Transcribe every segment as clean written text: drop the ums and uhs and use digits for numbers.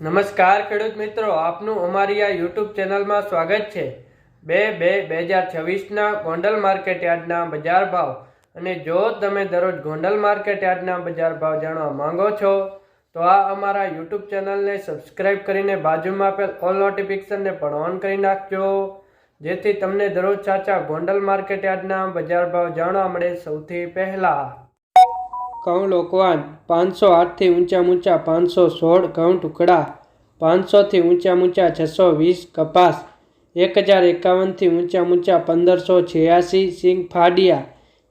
નમસ્કાર ખેડૂત મિત્રો, આપનું અમારી આ યુટ્યુબ ચેનલમાં સ્વાગત છે। 2/2/2026ના ગોંડલ માર્કેટ યાર્ડના બજાર ભાવ અને જો તમે દરરોજ ગોંડલ માર્કેટ યાર્ડના બજાર ભાવ જાણવા માંગો છો તો આ અમારા યુટ્યુબ ચેનલને સબસ્ક્રાઇબ કરીને બાજુમાં આપેલ ઓલ નોટિફિકેશનને પણ ઓન કરી નાખજો, જેથી તમને દરરોજ સાચા ગોંડલ માર્કેટ યાર્ડના બજાર ભાવ જાણવા મળે સૌથી પહેલા। ઘઉં લોકવાન 508થી ઊંચા 516, ઘઉં ટુકડા 500થી ઊંચા 620, કપાસ 1051થી ઊંચા 1586, સિંગ ફાડિયા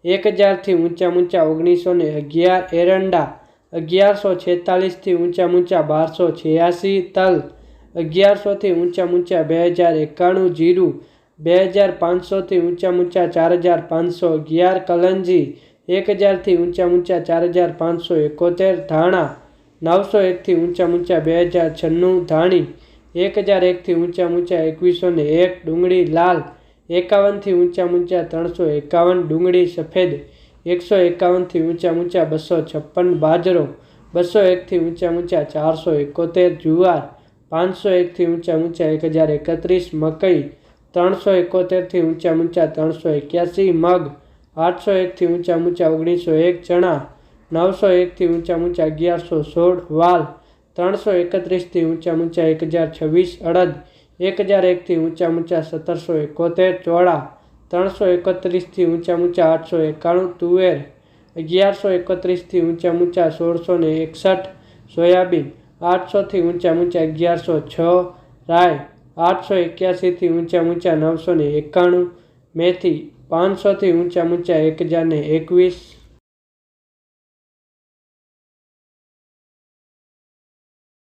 1000થી ઊંચા 1911, એરંડા 1146થી ઊંચા 1286, તલ 1100થી ઊંચા 2091, જીરું 2500થી ઊંચા 4511, કલંજી 1000થી ઊંચા 4571, ધાણા 901થી ઊંચા 2096, ધાણી 1001થી ઊંચા 2101, ડુંગળી લાલ 51થી ઊંચા 351, ડુંગળી સફેદ 151થી ઊંચા 256, બાજરો 201થી ઊંચા 471, જુવાર 501થી ઊંચા 1031, મકઈ 371થી ઊંચા 381, મગ 801થી ઊંચા 1901, ચણા 901થી ઊંચા 1116, વાલ 331થી ઊંચા 1026, અડદ 1001થી ઊંચા 1771, ચોળા 331થી ઊંચા 891, તુવેર 1131થી ઊંચા 1661, સોયાબીન 800થી ઊંચા 1106, રાય 881થી ઊંચા 991, મેથી 500થી ઊંચા 1021।